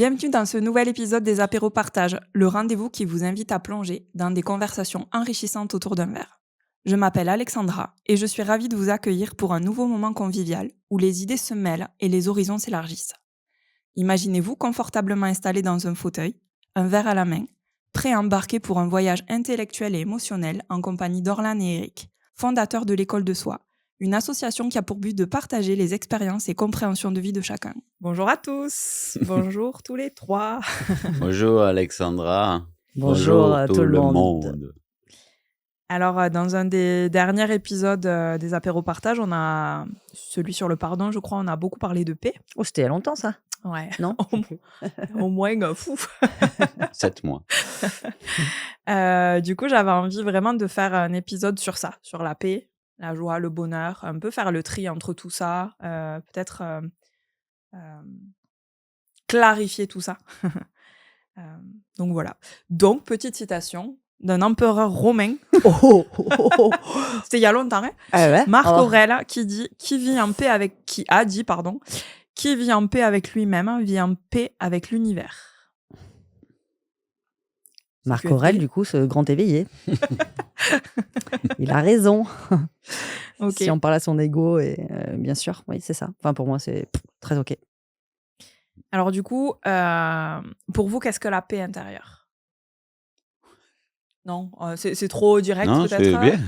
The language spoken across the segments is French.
Bienvenue dans ce nouvel épisode des Apéros Partage, le rendez-vous qui vous invite à plonger dans des conversations enrichissantes autour d'un verre. Je m'appelle Alexandra et je suis ravie de vous accueillir pour un nouveau moment convivial où les idées se mêlent et les horizons s'élargissent. Imaginez-vous confortablement installé dans un fauteuil, un verre à la main, prêt à embarquer pour un voyage intellectuel et émotionnel en compagnie d'Orlan et Eric, fondateurs de l'École de Soi, une association qui a pour but de partager les expériences et compréhensions de vie de chacun. Bonjour à tous, bonjour tous les trois. Bonjour Alexandra. Bonjour à tout le monde. Alors, dans un des derniers épisodes des Apéros Partage, on a celui sur le pardon, je crois, on a beaucoup parlé de paix. Oh, c'était il y a longtemps, ça. Ouais, Non au moins, fou. 7 mois. Du coup, j'avais envie vraiment de faire un épisode sur ça, sur la paix, la joie, le bonheur, un peu faire le tri entre tout ça, peut-être clarifier tout ça. Donc voilà. Donc, petite citation d'un empereur romain. C'était il y a longtemps, hein. Ah ouais Marc Oh. Aurèle qui a dit, qui vit en paix avec lui-même, vit en paix avec l'univers. Marc QFD. Aurèle, du coup, ce grand éveillé. Il a raison. Ok. Si on parle à son ego, et bien sûr, oui, c'est ça. Enfin, pour moi, c'est très OK. Alors du coup, pour vous, qu'est-ce que la paix intérieure? Non, c'est trop direct Non, peut-être. c'est bien.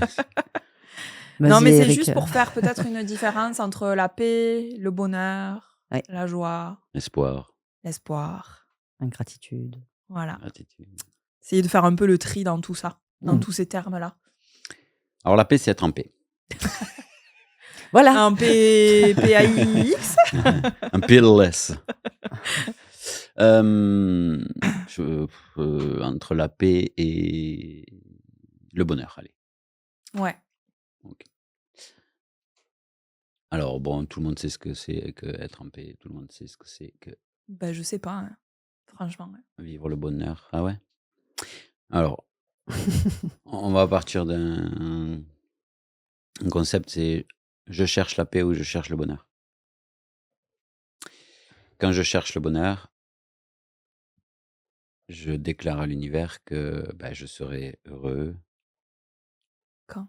Non, Vas-y, mais c'est Eric. juste pour faire peut-être une différence entre la paix, le bonheur, Ouais. la joie, Espoir, l'espoir. Ingratitude. Voilà. gratitude. Essayer de faire un peu le tri dans tout ça, dans Mm. tous ces termes-là. Alors la paix, c'est être en paix. Voilà. Un PAIX. Un peerless. Entre la paix et le bonheur, allez. Ouais. Ok. Alors bon, tout le monde sait ce que c'est que être en paix. Tout le monde sait ce que c'est que Ben, je sais pas, hein. Franchement. Ouais. vivre le bonheur. Ah ouais. Alors, on va partir d'un concept, c'est je cherche la paix ou je cherche le bonheur. Quand je cherche le bonheur, je déclare à l'univers que je serai heureux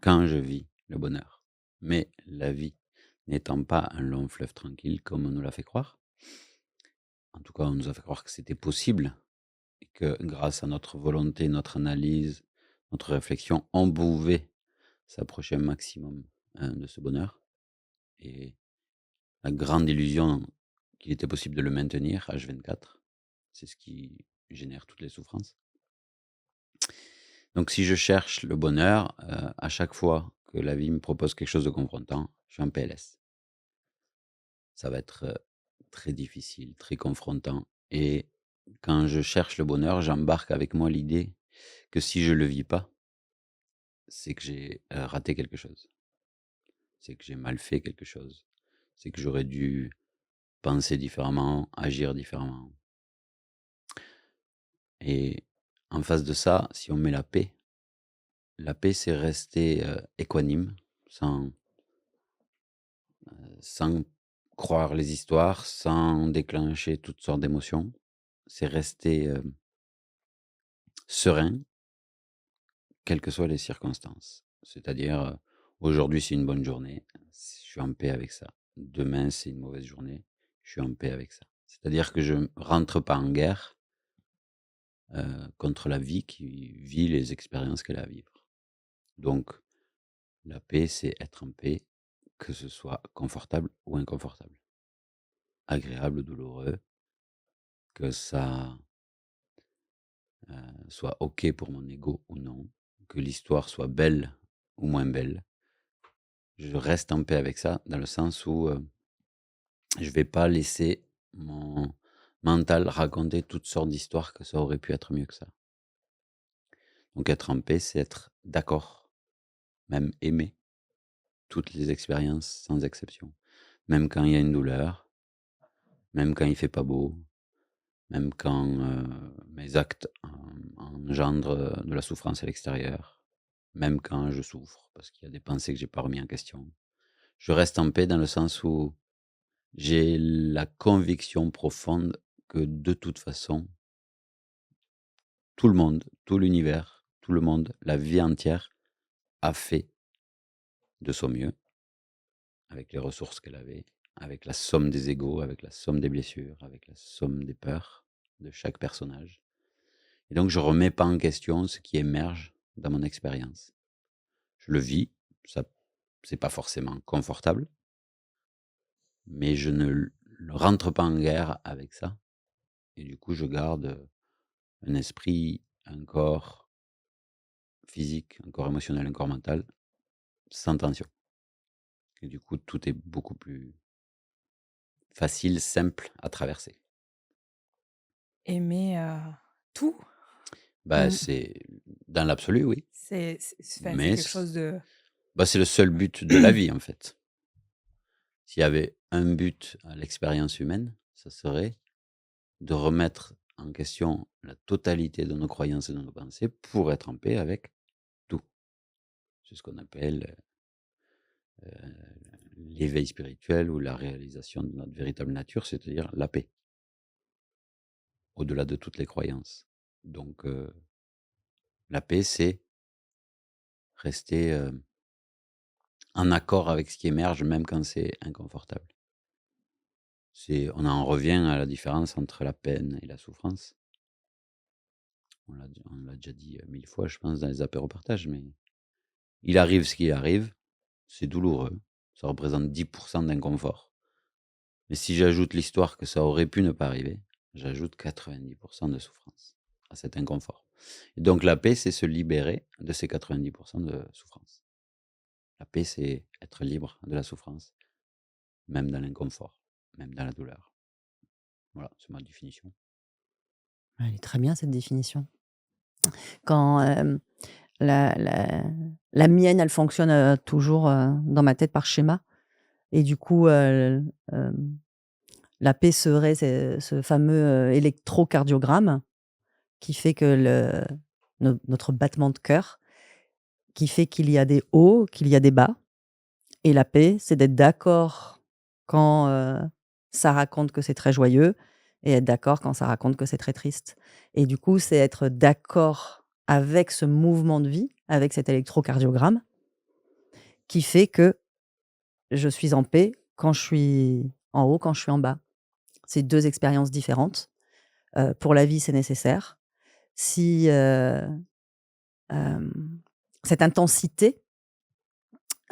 quand je vis le bonheur. Mais la vie n'étant pas un long fleuve tranquille comme on nous l'a fait croire, en tout cas on nous a fait croire que c'était possible et que grâce à notre volonté, notre analyse, notre réflexion, on pouvait s'approcher un maximum de ce bonheur. Et la grande illusion qu'il était possible de le maintenir H24, c'est ce qui génère toutes les souffrances. Donc si je cherche le bonheur, à chaque fois que la vie me propose quelque chose de confrontant, je suis en PLS. Ça va être, très difficile, très confrontant et quand je cherche le bonheur, j'embarque avec moi l'idée que si je le vis pas, c'est que j'ai, raté quelque chose. C'est que j'ai mal fait quelque chose. C'est que j'aurais dû penser différemment, agir différemment. Et en face de ça, si on met la paix c'est rester, équanime, sans croire les histoires, sans déclencher toutes sortes d'émotions. C'est rester, serein, quelles que soient les circonstances. C'est-à-dire, aujourd'hui, c'est une bonne journée, je suis en paix avec ça. Demain, c'est une mauvaise journée, je suis en paix avec ça. C'est-à-dire que je ne rentre pas en guerre, contre la vie qui vit les expériences qu'elle a à vivre. Donc la paix, c'est être en paix, que ce soit confortable ou inconfortable. Agréable ou douloureux, que ça soit OK pour mon ego ou non, que l'histoire soit belle ou moins belle. Je reste en paix avec ça, dans le sens où je vais pas laisser mon mental raconter toutes sortes d'histoires que ça aurait pu être mieux que ça. Donc être en paix, c'est être d'accord, même aimer toutes les expériences sans exception. Même quand il y a une douleur, même quand il fait pas beau, même quand mes actes engendrent de la souffrance à l'extérieur, même quand je souffre, parce qu'il y a des pensées que j'ai pas remis en question. Je reste en paix dans le sens où j'ai la conviction profonde que de toute façon, tout le monde, tout l'univers, tout le monde, la vie entière a fait de son mieux avec les ressources qu'elle avait, avec la somme des égos, avec la somme des blessures, avec la somme des peurs de chaque personnage. Et donc je remets pas en question ce qui émerge dans mon expérience. Je le vis, ça c'est pas forcément confortable, mais je ne rentre pas en guerre avec ça. Et du coup, je garde un esprit, un corps physique, un corps émotionnel, un corps mental, sans tension. Et du coup, tout est beaucoup plus facile, simple à traverser. Aimer, tout? Bah, Mmh, c'est dans l'absolu, oui, c'est mais quelque chose de c'est le seul but de la vie, en fait. S'il y avait un but à l'expérience humaine, ça serait de remettre en question la totalité de nos croyances et de nos pensées pour être en paix avec tout. C'est ce qu'on appelle, l'éveil spirituel ou la réalisation de notre véritable nature, c'est-à-dire la paix, au-delà de toutes les croyances. Donc, la paix, c'est rester, en accord avec ce qui émerge, même quand c'est inconfortable. On en revient à la différence entre la peine et la souffrance. On l'a déjà dit, 1000 fois, je pense, dans les apéros-partages, mais il arrive ce qu'il arrive, c'est douloureux, ça représente 10 d'inconfort. Mais si j'ajoute l'histoire que ça aurait pu ne pas arriver, j'ajoute 90 de souffrance à cet inconfort. Et donc la paix, c'est se libérer de ces 90 de souffrance. La paix, c'est être libre de la souffrance, même dans l'inconfort, même dans la douleur. Voilà, c'est ma définition. Elle est très bien cette définition. Quand, la la la mienne, elle fonctionne, toujours, dans ma tête par schéma et du coup, la paix serait ce fameux, électrocardiogramme qui fait que notre battement de cœur, qui fait qu'il y a des hauts, qu'il y a des bas et la paix, c'est d'être d'accord quand, ça raconte que c'est très joyeux et être d'accord quand ça raconte que c'est très triste et du coup, c'est être d'accord avec ce mouvement de vie, avec cet électrocardiogramme qui fait que je suis en paix quand je suis en haut, quand je suis en bas. C'est 2 expériences différentes. Pour la vie, c'est nécessaire. Si, hem, cette intensité,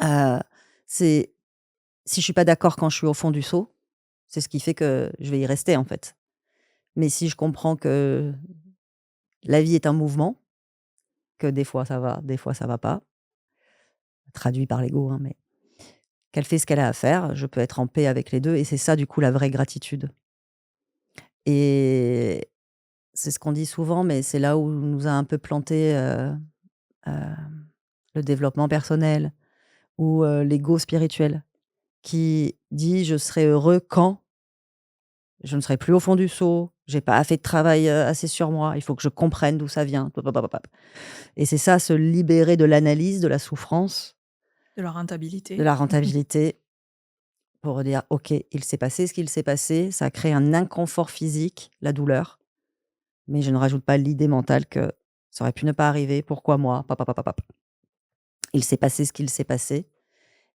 heu, c'est si je suis pas d'accord quand je suis au fond du seau, c'est ce qui fait que je vais y rester, en fait. Mais si je comprends que la vie est un mouvement, que des fois ça va, des fois ça va pas, traduit par l'ego, hein, mais qu'elle fait ce qu'elle a à faire, je peux être en paix avec les 2 et c'est ça, du coup, la vraie gratitude et c'est ce qu'on dit souvent, mais c'est là où nous a un peu planté, le développement personnel ou, l'ego spirituel qui dit: «Je serai heureux quand je ne serai plus au fond du seau, j'ai pas fait de travail, assez sur moi, il faut que je comprenne d'où ça vient». Et c'est ça, se libérer de l'analyse, de la souffrance, de la de rentabilité. la rentabilité pour dire: «OK, il s'est passé ce qu'il s'est passé, ça a créé un inconfort physique, la douleur, mais je ne rajoute pas l'idée mentale que ça aurait pu ne pas arriver, pourquoi moi? Il s'est passé ce qu'il s'est passé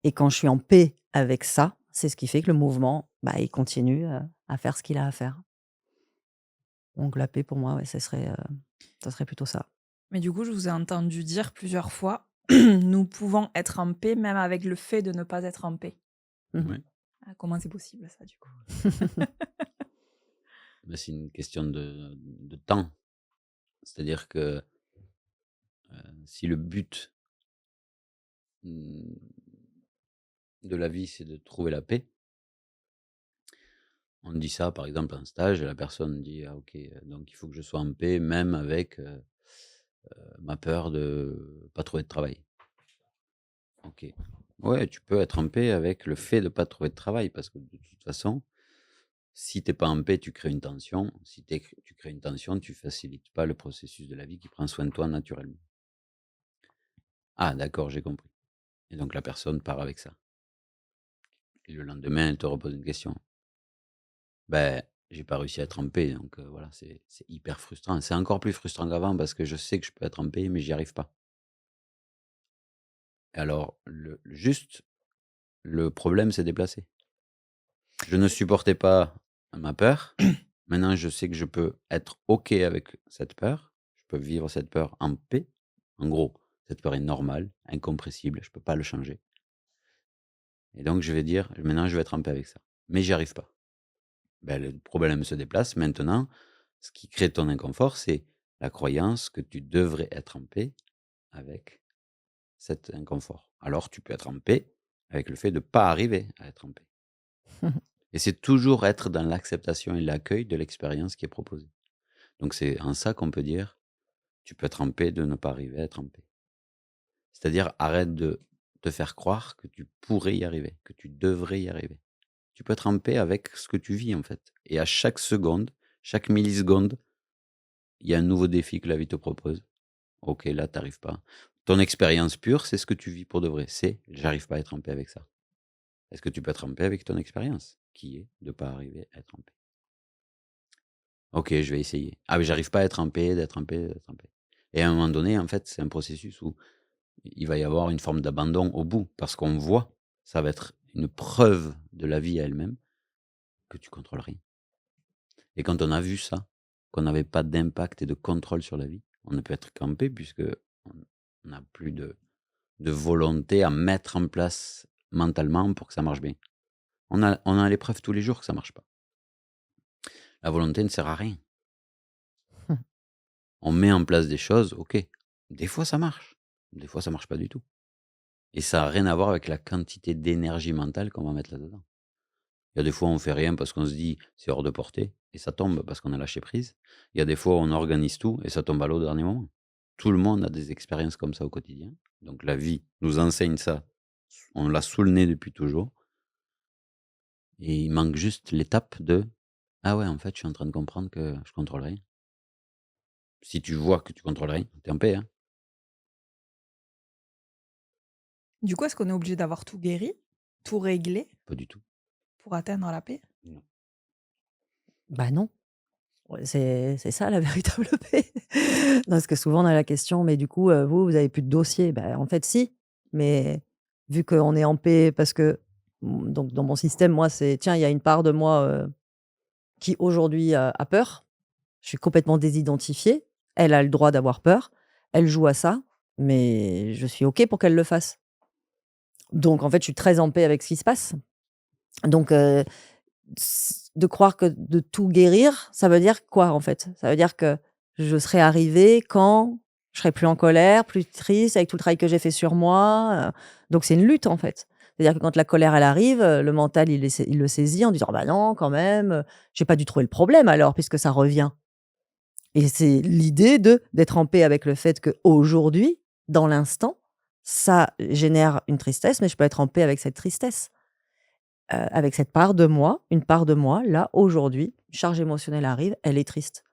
et quand je suis en paix avec ça, c'est ce qui fait que le mouvement, bah, il continue, à faire ce qu'il a à faire. Donc la paix pour moi, ouais, ça serait plutôt ça. Mais du coup, je vous ai entendu dire plusieurs fois: «Nous pouvons être en paix même avec le fait de ne pas être en paix». Mmh. Ouais. Ah, comment c'est possible ça, du coup? Bah, c'est une question de temps. C'est-à-dire que, si le but, mmh, de la vie, c'est de trouver la paix, on dit ça, par exemple, en stage et la personne dit: «Ah OK, donc il faut que je sois en paix même avec, ma peur de pas trouver de travail». OK. Ouais, tu peux être en paix avec le fait de pas trouver de travail parce que de toute façon, si tu es pas en paix, tu crées une tension. Si tu crées une tension, tu facilites pas le processus de la vie qui prend soin de toi naturellement. Ah d'accord, j'ai compris et donc la personne part avec ça et le lendemain, elle te repose une question. Ben j'ai pas réussi à être en paix. Donc voilà, c'est hyper frustrant. C'est encore plus frustrant qu'avant parce que je sais que je peux être en paix, mais j'y arrive pas. Et alors, le problème s'est déplacé. Je ne supportais pas ma peur. Maintenant, je sais que je peux être OK avec cette peur. Je peux vivre cette peur en paix. En gros, cette peur est normale, incompressible, je peux pas le changer. Et donc je vais dire: «Maintenant, je vais être en paix avec ça». Mais j'y arrive pas. Ben, le problème se déplace. Maintenant, ce qui crée ton inconfort, c'est la croyance que tu devrais être en paix avec cet inconfort. Alors tu peux être en paix avec le fait de pas arriver à être en paix. Et c'est toujours être dans l'acceptation et l'accueil de l'expérience qui est proposée. Donc c'est en ça qu'on peut dire: «Tu peux être en paix de ne pas arriver à être en paix». C'est-à-dire arrête de te faire croire que tu pourrais y arriver, que tu devrais y arriver. Tu peux être en paix avec ce que tu vis, en fait. Et à chaque seconde, chaque milliseconde, il y a un nouveau défi que la vie te propose. OK, là, tu arrives pas. Ton expérience pure, c'est ce que tu vis pour de vrai. C'est: «J'arrive pas à être en paix avec ça». Est-ce que tu peux être en paix avec ton expérience? Qui est de pas arriver à être en paix. OK, je vais essayer. Ah, mais j'arrive pas à être en paix, d'être en paix, d'être en paix. Et à un moment donné, en fait, c'est un processus où il va y avoir une forme d'abandon au bout, parce qu'on voit, ça va être une preuve de la vie à elle-même que tu contrôles rien. Et quand on a vu ça, qu'on n'avait pas d'impact et de contrôle sur la vie, on ne peut être qu'en paix puisque on n'a plus de volonté à mettre en place mentalement pour que ça marche bien. On a les preuves tous les jours que ça marche pas. La volonté ne sert à rien. On met en place des choses, OK. Des fois ça marche, des fois ça marche pas du tout. Et ça a rien à voir avec la quantité d'énergie mentale qu'on va mettre là-dedans. Il y a des fois, on fait rien parce qu'on se dit: «C'est hors de portée» et ça tombe parce qu'on a lâché prise. Il y a des fois, on organise tout et ça tombe à l'eau au dernier moment. Tout le monde a des expériences comme ça au quotidien. Donc la vie nous enseigne ça. On l'a sous le nez depuis toujours et il manque juste l'étape de: «Ah ouais, en fait, je suis en train de comprendre que je contrôle rien». Si tu vois que tu contrôles rien, tu es en paix, hein? Du coup, est-ce qu'on est obligé d'avoir tout guéri, tout réglé Pas du tout. pour atteindre la paix? Non. Bah non, ouais, c'est ça la véritable paix. Non, parce que souvent on a la question: «Mais du coup, vous avez plus de dossier?» Bah, en fait si, mais vu qu'on est en paix parce que donc dans mon système, moi, c'est: «Tiens, il y a une part de moi, qui aujourd'hui, a peur. Je suis complètement désidentifiée. Elle a le droit d'avoir peur. Elle joue à ça, mais je suis OK pour qu'elle le fasse». Donc en fait, je suis très en paix avec ce qui se passe. Donc de croire que de tout guérir, ça veut dire quoi, en fait? Ça veut dire que je serai arrivée quand je serai plus en colère, plus triste, avec tout le travail que j'ai fait sur moi, donc c'est une lutte, en fait. C'est-à-dire que quand la colère, elle arrive, le mental, il le saisit en disant: «Bah non, quand même, j'ai pas dû trouver le problème alors, puisque ça revient». Et c'est l'idée d'être en paix avec le fait qu'aujourd'hui, dans l'instant, ça génère une tristesse, mais je peux être en paix avec cette tristesse. Avec cette part de moi, une part de moi, là, aujourd'hui, une charge émotionnelle arrive, elle est triste.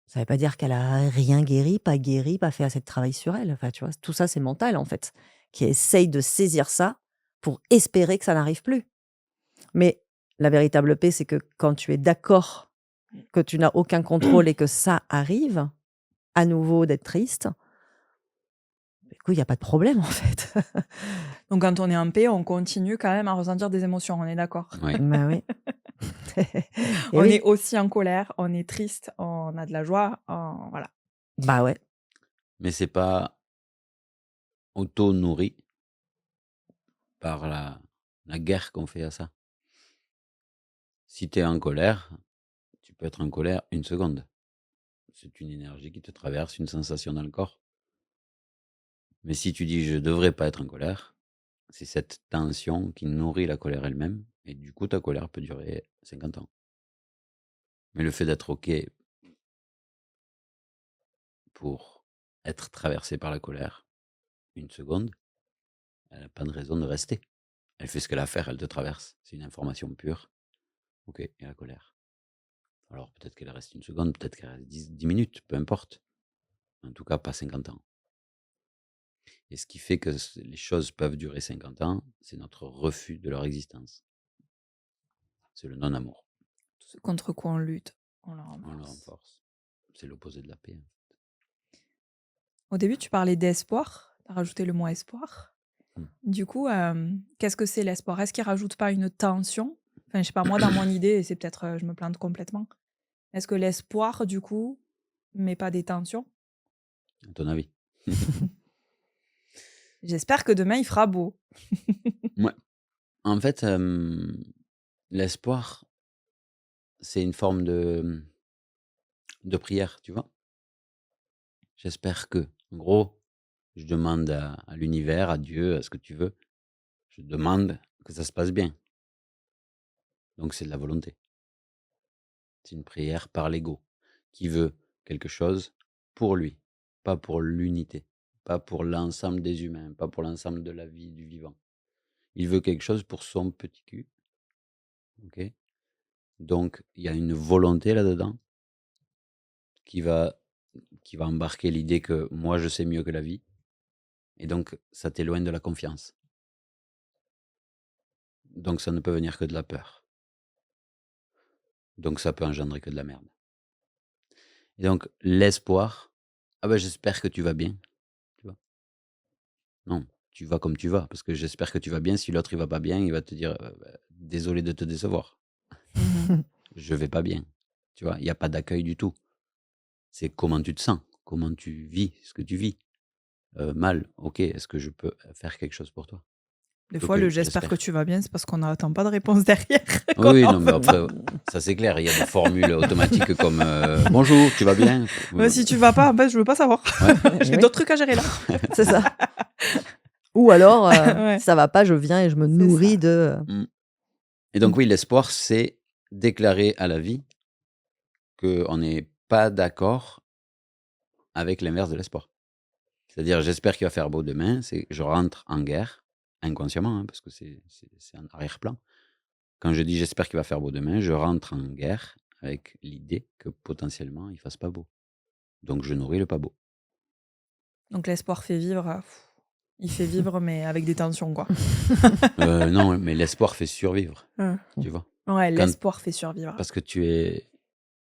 Ça veut pas dire qu'elle a rien guéri, pas fait assez de travail sur elle. Enfin, tu vois? Tout ça, c'est mental, en fait, qui essaye de saisir ça pour espérer que ça n'arrive plus. Mais la véritable paix, c'est que quand tu es d'accord que tu n'as aucun contrôle et que ça arrive, à nouveau d'être triste, du coup, il y a pas de problème, en fait. Donc quand on est en paix, on continue quand même à ressentir des émotions, on est d'accord? Oui. Bah, oui. Et On est oui. aussi en colère, on est triste, on a de la joie, voilà. Bah, ouais. Mais c'est pas auto-nourri par la guerre qu'on fait à ça. Si tu es en colère, tu peux être en colère une seconde. C'est une énergie qui te traverse, une sensation dans le corps. Mais si tu dis: «Je devrais pas être en colère», c'est cette tension qui nourrit la colère elle-même et du coup ta colère peut durer 50 ans. Mais le fait d'être OK pour être traversé par la colère une seconde, elle a pas de raison de rester. Elle fait ce qu'elle a à faire, elle te traverse. C'est une information pure. OK, et la colère. Alors peut-être qu'elle reste une seconde, peut-être qu'elle reste 10 minutes, peu importe. En tout cas pas 50 ans. Et ce qui fait que les choses peuvent durer 50 ans, c'est notre refus de leur existence. C'est le non-amour. Ce contre quoi on lutte, on le On le renforce. renforce. C'est l'opposé de la paix. Au début, tu parlais d'espoir, tu as rajouté le mot espoir. Mm. Du coup, qu'est-ce que c'est l'espoir? Est-ce qu'il rajoute pas une tension? Enfin, je sais pas, moi, dans mon idée, et c'est peut-être, je me plante complètement. Est-ce que l'espoir, du coup, met pas des tensions? À ton avis? J'espère que demain, il fera beau. Ouais. En fait, l'espoir, c'est une forme de prière, tu vois? J'espère que. En gros, je demande à l'univers, à Dieu, à ce que tu veux, je demande que ça se passe bien. Donc c'est de la volonté. C'est une prière par l'ego, qui veut quelque chose pour lui, pas pour l'unité, pas pour l'ensemble des humains, pas pour l'ensemble de la vie, du vivant. Il veut quelque chose pour son petit cul, OK? Donc il y a une volonté là-dedans qui va qui va embarquer l'idée que moi je sais mieux que la vie et donc ça t'éloigne de la confiance. Donc ça ne peut venir que de la peur. Donc ça peut engendrer que de la merde. Et donc l'espoir, ah ben j'espère que tu vas bien, tu vois? Non, tu vas comme tu vas parce que j'espère que tu vas bien. Si l'autre il va pas bien, il va te dire, bah, désolé de te décevoir. Mmh. Je vais pas bien, tu vois? Il y a pas d'accueil du tout. C'est comment tu te sens, comment tu vis ce que tu vis. Mal, OK, est-ce que je peux faire quelque chose pour toi? Des Plutôt fois, le que «j'espère que j'espère. tu vas bien», c'est parce qu'on n'attend pas de réponse derrière, qu'on Oui, en non, mais veut pas. après, ça c'est clair, il y a des formules automatiques comme, «Bonjour, tu vas bien?» Si tu vas pas, en fait, je veux pas savoir. Ouais. J'ai Oui, d'autres trucs à gérer là. c'est ça. Ou alors, Ouais, si ça va pas, je viens et je me c'est nourris ça. de. Mmh. Et donc oui, l'espoir, c'est déclarer à la vie qu'on n'est pas d'accord avec l'inverse de l'espoir. C'est-à-dire, j'espère qu'il va faire beau demain, c'est je rentre en guerre, inconsciemment, hein, parce que c'est un arrière-plan. Quand je dis: «J'espère qu'il va faire beau demain», je rentre en guerre avec l'idée que potentiellement il fasse pas beau. Donc je nourris le pas beau. Donc l'espoir fait vivre, il fait vivre, mais avec des tensions, quoi. Non, mais l'espoir fait survivre, Mmh. tu vois? Ouais, Quand l'espoir fait survivre. Parce que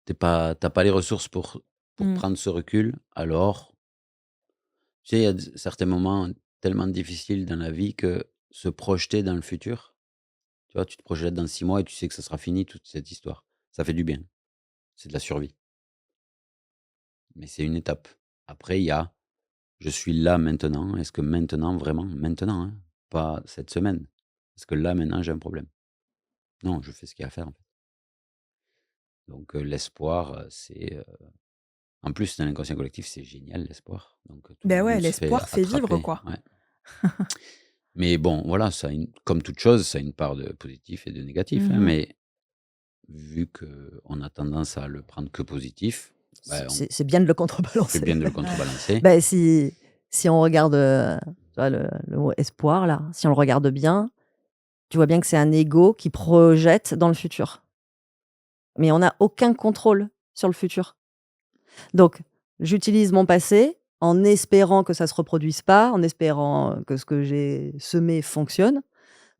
t'as pas les ressources pour Mmh. prendre ce recul, alors, tu sais, il y a certains moments tellement difficiles dans la vie que se projeter dans le futur, tu vois, tu te projettes dans 6 mois et tu sais que ça sera fini toute cette histoire. Ça fait du bien, c'est de la survie, mais c'est une étape. Après, il y a: «Je suis là maintenant, est-ce que maintenant, vraiment maintenant, hein, pas cette semaine, est-ce que là maintenant j'ai un problème?» Non, je fais ce qu'il y a à faire, en fait. Donc l'espoir, en plus dans l'inconscient collectif, c'est génial l'espoir, donc tout le Beh, ouais, monde se fait l'espoir fait vivre, attraper, quoi. ouais. Mais bon, voilà, ça a une comme toute chose, ça a une part de positif et de négatif, hein, Mmh. mais vu qu'on a tendance à le prendre que positif, bah, on C'est bien de le c'est contrebalancer. bien de le Ouais. contrebalancer. Bah, si on regarde, tu vois le mot espoir là, si on le regarde bien, tu vois bien que c'est un ego qui projette dans le futur. Mais on n'a aucun contrôle sur le futur. Donc, j'utilise mon passé en espérant que ça se reproduise pas, en espérant, que ce que j'ai semé fonctionne,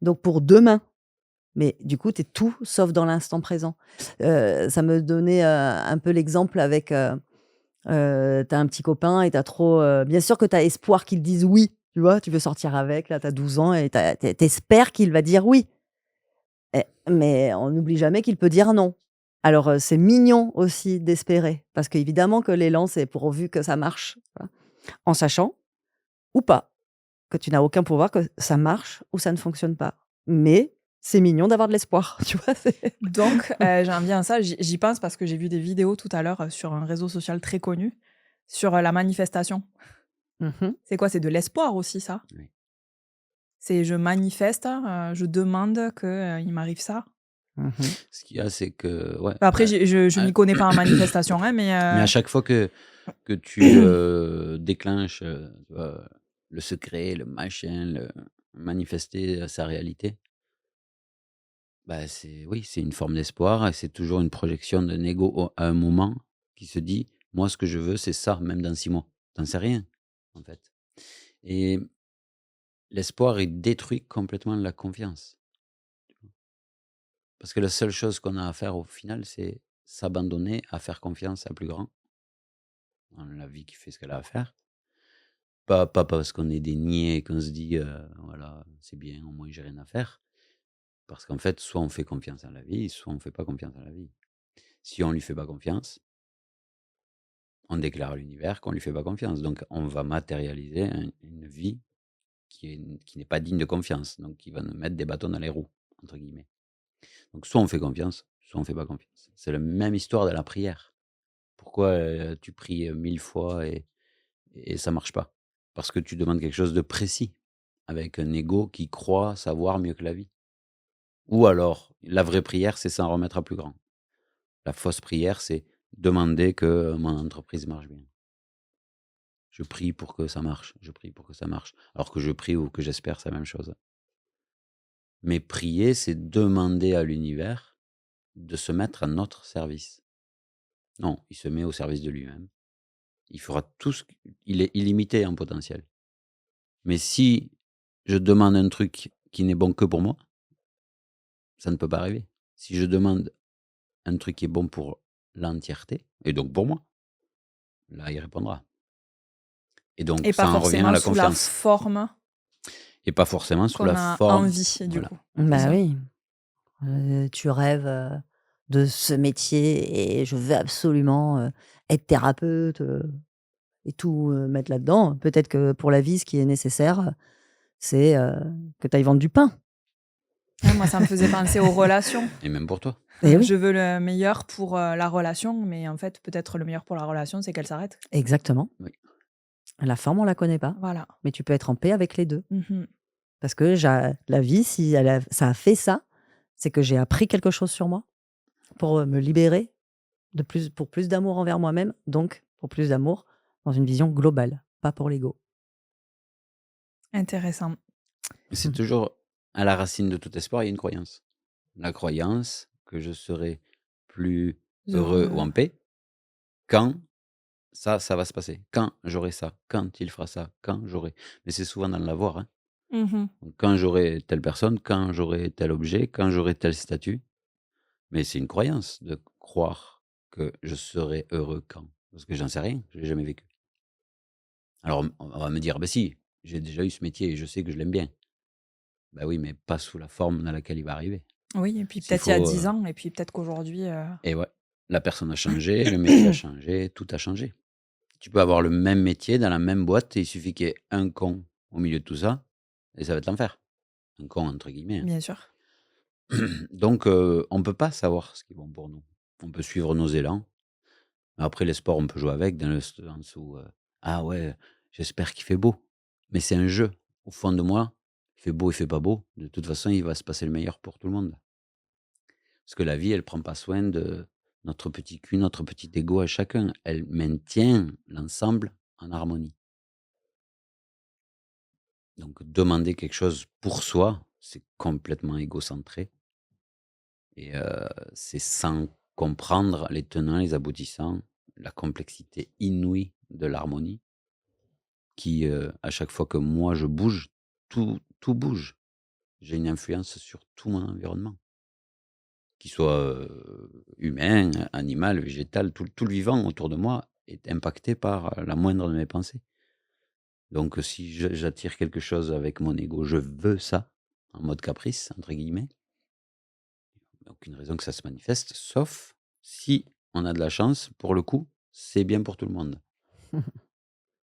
donc pour demain. Mais du coup, tu es tout sauf dans l'instant présent. Ça me donnait, un peu l'exemple avec, tu as un petit copain et tu as trop, bien sûr que tu as espoir qu'il dise «oui», tu vois? Tu veux sortir avec, là, tu as 12 ans et tu espères qu'il va dire «oui». Mais on n'oublie jamais qu'il peut dire «non». Alors, c'est mignon aussi d'espérer, parce qu'évidemment que l'élan, c'est pourvu que ça marche, tu vois? En sachant, ou pas, que tu n'as aucun pouvoir, que ça marche ou ça ne fonctionne pas. Mais c'est mignon d'avoir de l'espoir, tu vois? C'est Donc, j'en viens à ça, j'y pense parce que j'ai vu des vidéos tout à l'heure, sur un réseau social très connu, sur, la manifestation. Mmh. C'est quoi? C'est de l'espoir aussi, ça? Oui. C'est je manifeste, je demande que, il m'arrive ça. Mmh. Ce qu'il y a, c'est que ouais, Enfin, après, je à m'y connais pas en manifestation, hein, mais, mais à chaque fois que tu, déclenches, tu vois, le secret, le machin, le manifester, sa réalité, bah, c'est oui, c'est une forme d'espoir et c'est toujours une projection d'un ego au à un moment qui se dit: «Moi, ce que je veux, c'est ça, même dans 6 mois». Tu sais rien, en fait, et l'espoir, il détruit complètement la confiance. Parce que la seule chose qu'on a à faire au final, c'est s'abandonner à faire confiance à plus grand, dans la vie qui fait ce qu'elle a à faire. Pas parce qu'on est des niais et qu'on se dit, «Voilà, c'est bien, au moins j'ai rien à faire». Parce qu'en fait, soit on fait confiance à la vie, soit on fait pas confiance à la vie. Si on lui fait pas confiance, on déclare à l'univers qu'on lui fait pas confiance. Donc on va matérialiser une vie qui n'est pas digne de confiance, donc qui va nous mettre des bâtons dans les roues, entre guillemets. Donc soit on fait confiance, soit on fait pas confiance. C'est la même histoire de la prière. Pourquoi, tu pries, 1000 fois et ça marche pas? Parce que tu demandes quelque chose de précis, avec un ego qui croit savoir mieux que la vie. Ou alors, la vraie prière, c'est s'en remettre à plus grand. La fausse prière, c'est demander que mon entreprise marche bien. Je prie pour que ça marche, je prie pour que ça marche. Alors que je prie ou que j'espère, c'est la même chose. Mais prier, c'est demander à l'univers de se mettre à notre service. Non, il se met au service de lui-même. Il fera tout ce qu'il est illimité en potentiel. Mais si je demande un truc qui n'est bon que pour moi, ça ne peut pas arriver. Si je demande un truc qui est bon pour l'entièreté, et donc pour moi, là, il répondra. Et donc, Et pas ça en revient à forcément la sous la confiance. forme Et pas forcément sous qu'on la a forme. envie, du Voilà. coup. C'est Bah ça. oui, tu rêves, de ce métier et je veux absolument, être thérapeute, et tout, mettre là-dedans. Peut-être que pour la vie, ce qui est nécessaire, c'est, que tu ailles vendre du pain. Ouais, moi, ça me faisait penser aux relations. Et même pour toi. Eh oui, Je veux le meilleur pour, la relation, mais en fait, peut-être le meilleur pour la relation, c'est qu'elle s'arrête. exactement. Oui. La forme, on la connaît pas, Voilà. mais tu peux être en paix avec les 2. Mmh. Parce que la vie, si ça a fait ça, c'est que j'ai appris quelque chose sur moi pour, me libérer pour plus d'amour envers moi-même, donc pour plus d'amour dans une vision globale, pas pour l'ego. Intéressant. C'est toujours à la racine de tout espoir, il y a une croyance. La croyance que je serai plus heureux ou Heureux. en paix quand ça va se passer. Quand j'aurai ça, quand il fera ça, quand j'aurai. Mais c'est souvent dans le l'avoir, hein. Mmh. Donc, quand j'aurai telle personne, quand j'aurai tel objet, quand j'aurai tel statut. Mais c'est une croyance de croire que je serai heureux quand. Parce que j'en sais rien, je l'ai jamais vécu. Alors on va me dire: «Bah si, j'ai déjà eu ce métier et je sais que je l'aime bien». Bah oui, mais pas sous la forme dans laquelle il va arriver. Oui et puis S'il peut-être il y a faut, 10 ans et puis peut-être qu'aujourd'hui, et ouais, la personne a changé, le métier a changé, tout a changé. Tu peux avoir le même métier dans la même boîte et il suffit qu'il y ait un con au milieu de tout ça et ça va être l'enfer. Un «con» entre guillemets, hein. bien sûr. Donc on peut pas savoir ce qui est bon pour nous. On peut suivre nos élans. Après les sports, on peut jouer avec dans le sens où, «Ah ouais, j'espère qu'il fait beau». Mais c'est un jeu. Au fond de moi, il fait beau, il fait pas beau, de toute façon, il va se passer le meilleur pour tout le monde. Parce que la vie, elle prend pas soin de notre petit cul, notre petit ego à chacun. Elle maintient l'ensemble en harmonie. Donc demander quelque chose pour soi, c'est complètement égocentré et c'est sans comprendre les tenants, les aboutissants, la complexité inouïe de l'harmonie qui, à chaque fois que moi je bouge, tout bouge. J'ai une influence sur tout mon environnement, qu'il soit, humain, animal, végétal, tout le vivant autour de moi est impacté par, la moindre de mes pensées. Donc si j'attire quelque chose avec mon ego, je veux ça, en mode «caprice» entre guillemets, aucune raison que ça se manifeste, sauf si on a de la chance, pour le coup, c'est bien pour tout le monde.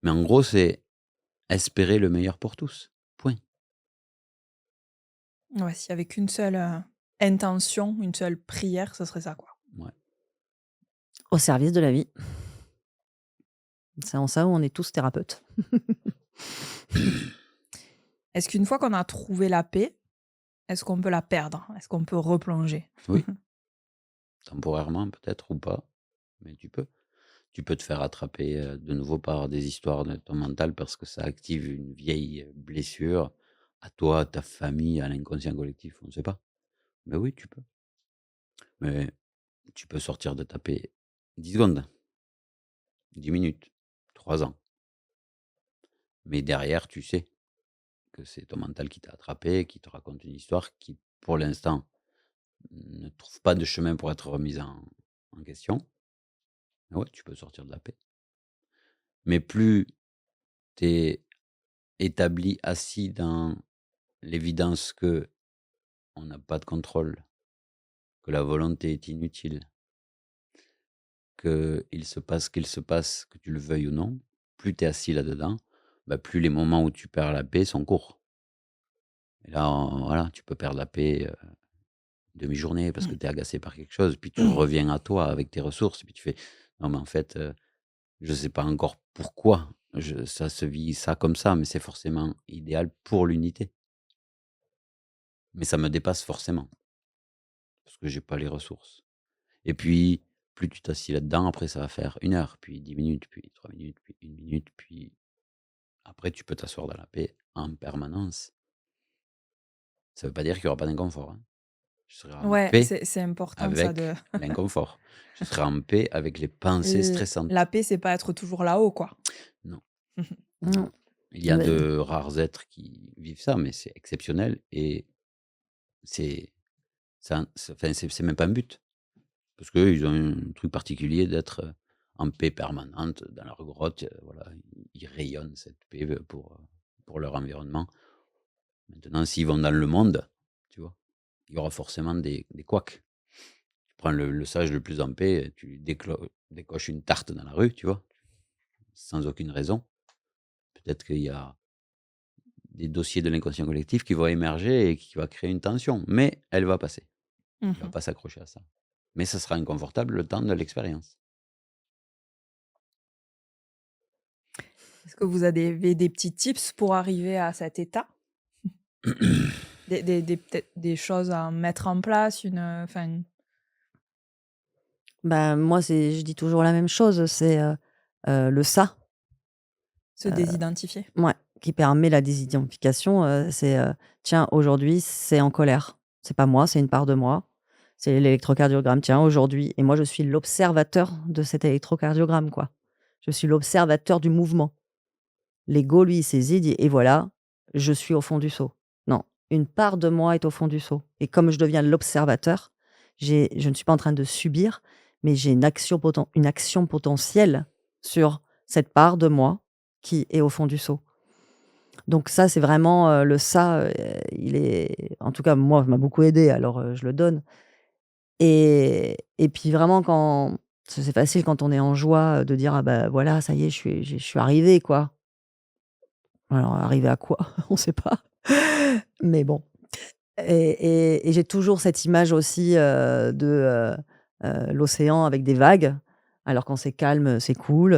Mais en gros, c'est espérer le meilleur pour tous, point. Ouais, s'il y avait qu'une seule, intention, une seule prière, ce serait ça, quoi. Ouais. Au service de la vie. C'est en ça où on est tous thérapeutes. Est-ce qu'une fois qu'on a trouvé la paix, est-ce qu'on peut la perdre? Est-ce qu'on peut replonger? Oui, temporairement peut-être ou pas, mais tu peux. Tu peux te faire attraper, de nouveau par des histoires de ton mental parce que ça active une vieille, blessure à toi, à ta famille, à l'inconscient collectif, on ne sait pas. Mais oui, tu peux. Mais tu peux sortir de taper 10 secondes, 10 minutes, 3 ans. Mais derrière, tu sais que c'est ton mental qui t'a attrapé, qui te raconte une histoire qui, pour l'instant, ne trouve pas de chemin pour être remise en question, ouais, tu peux sortir de la paix. Mais plus tu es établi, assis dans l'évidence que on n'a pas de contrôle, que la volonté est inutile, qu'il se passe ce qu'il se passe, que tu le veuilles ou non, plus tu es assis là-dedans, bah, plus les moments où tu perds la paix sont courts. Et là, voilà, tu peux perdre la paix, demi-journée parce que Mmh. tu es agacé par quelque chose, puis tu reviens à toi avec tes ressources, puis tu fais: «Non mais en fait, je sais pas encore pourquoi ça se vit ça comme ça, mais c'est forcément idéal pour l'unité. Mais ça me dépasse forcément, parce que j'ai pas les ressources». Et puis, plus tu t'assieds là-dedans, après ça va faire 1 heure, puis 10 minutes, puis 3 minutes, puis 1 minute, puis après tu peux t'asseoir dans la paix en permanence. Ça veut pas dire qu'il y aura pas d'inconfort, hein. Je serai en Ouais, paix c'est important ça de avec l'inconfort. Je serai en paix avec les pensées la stressantes. paix, c'est pas être toujours là-haut, quoi. Non, Non. non. Il y a Mais de rares êtres qui vivent ça, mais c'est exceptionnel et c'est enfin, c'est même pas un but. Parce qu'eux, ils ont un truc particulier d'être, en paix permanente dans leur grotte, voilà, ils rayonnent cette paix, pour leur environnement. Maintenant, s'ils vont dans le monde, tu vois? Il y aura forcément des couacs. Tu prends le sage le plus en paix, tu lui décoches une tarte dans la rue, tu vois? Sans aucune raison. Peut-être qu'il y a des dossiers de l'inconscient collectif qui vont émerger et qui va créer une tension, mais elle va passer. Il va Mmh. pas s'accrocher à ça. Mais ça sera inconfortable le temps de l'expérience. Est-ce que vous avez des petits tips pour arriver à cet état? Des peut-être des choses à mettre en place, enfin, bah, moi, je dis toujours la même chose, c'est, le ça, se désidentifier? ouais, qui permet la désidentification, c'est, «Tiens, aujourd'hui, c'est en colère. C'est pas moi, c'est une part de moi. C'est l'électrocardiogramme. Tiens, aujourd'hui» et moi, je suis l'observateur de cet électrocardiogramme, quoi. Je suis l'observateur du mouvement. L'ego, lui, il saisit, dit: «Et voilà, je suis au fond du seau». Non, une part de moi est au fond du seau et comme je deviens l'observateur, je ne suis pas en train de subir, mais j'ai une action potentielle sur cette part de moi qui est au fond du seau. Donc ça, c'est vraiment, le ça, il est en tout cas, moi, m'a beaucoup aidé, alors, je le donne et puis vraiment quand c'est facile quand on est en joie, de dire: «Ah bah, voilà, ça y est, je suis arrivé, quoi». Alors arrivé à quoi? On sait pas. Mais bon et j'ai toujours cette image aussi, l'océan avec des vagues. Alors quand c'est calme, c'est cool,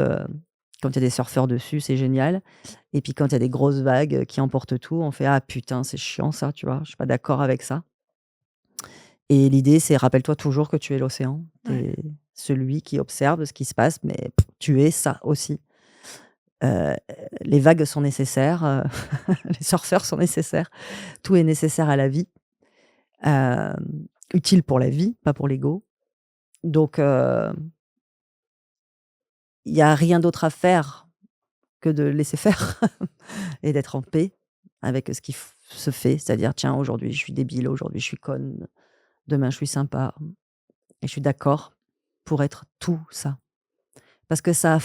quand il y a des surfeurs dessus, c'est génial et puis quand il y a des grosses vagues, qui emportent tout, on fait: «Ah putain, c'est chiant ça», tu vois? Je suis pas d'accord avec ça et l'idée, c'est rappelle-toi toujours que tu es l'océan. Tu Ouais. es celui qui observe ce qui se passe, mais tu es ça aussi. Heu, les vagues sont nécessaires, les surfeurs sont nécessaires. Tout est nécessaire à la vie, utile pour la vie, pas pour l'ego. Donc il y a rien d'autre à faire que de laisser faire et d'être en paix avec ce qui se fait. C'est-à-dire: «Tiens, aujourd'hui, je suis débile, aujourd'hui, je suis conne, demain, je suis sympa et je suis d'accord pour être tout ça». Parce que ça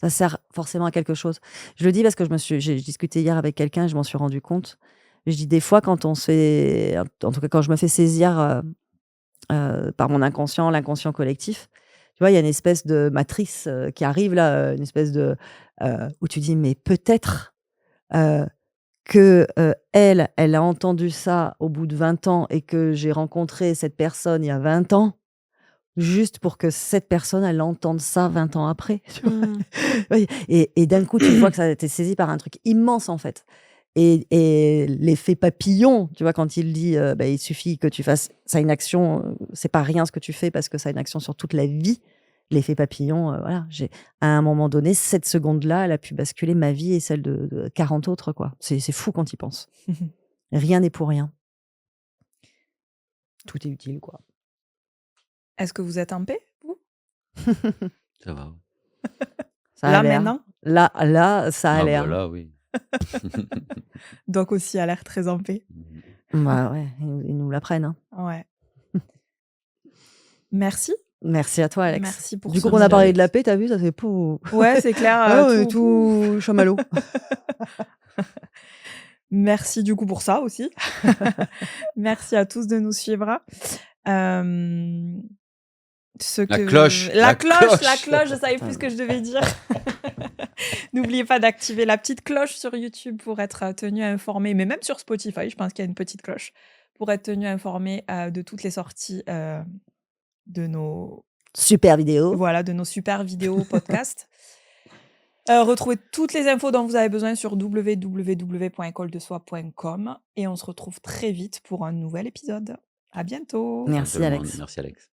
sert forcément à quelque chose. Je le dis parce que j'ai discuté hier avec quelqu'un et je m'en suis rendu compte. Je dis des fois quand on se fait en tout cas quand je me fais saisir, par mon inconscient, l'inconscient collectif, tu vois, il y a une espèce de matrice, qui arrive là, une espèce de, où tu dis: «Mais peut-être, heu, que, elle a entendu ça au bout de 20 ans et que j'ai rencontré cette personne il y a 20 ans, juste pour que cette personne, elle entende ça 20 ans après», tu vois? Mmh. Oui et d'un coup, tu vois que ça a été saisi par un truc immense, en fait et l'effet papillon, tu vois? Quand il dit, bah, il suffit que tu fasses ça a une action, c'est pas rien ce que tu fais parce que ça a une action sur toute la vie. L'effet papillon, voilà, j'ai à un moment donné, cette seconde-là, elle a pu basculer ma vie et celle de 40 autres, quoi. C'est fou quand tu y penses. Rien n'est pour rien. Tout est utile, quoi. Est-ce que vous êtes en paix, vous? Ça va. Ça a Là, l'air. maintenant? Là, ça a Ah l'air. bah là, oui. Doc aussi a l'air très en paix. Mmh. Bah ouais, ils nous l'apprennent, hein. Ouais. Merci. Merci à toi, Alex. Merci pour Du coup, ce on a Merci, moment. parlé de la Alex. paix, t'as vu, ça fait pou. Ouais, c'est clair. Ah, on est tout chamallow. Merci du coup pour ça aussi. Merci à tous de nous suivre. La cloche, La la cloche, cloche. je savais plus ce que je devais dire. N'oubliez pas d'activer la petite cloche sur YouTube pour être tenu informé, mais même sur Spotify, je pense qu'il y a une petite cloche, pour être tenu informé de toutes les sorties de nos Super vidéo. voilà, de nos super vidéos podcasts. Retrouvez toutes les infos dont vous avez besoin sur www.écoledesoi.com et on se retrouve très vite pour un nouvel épisode. À bientôt. Merci, Ciao tout le monde. Alex. Merci, Alex.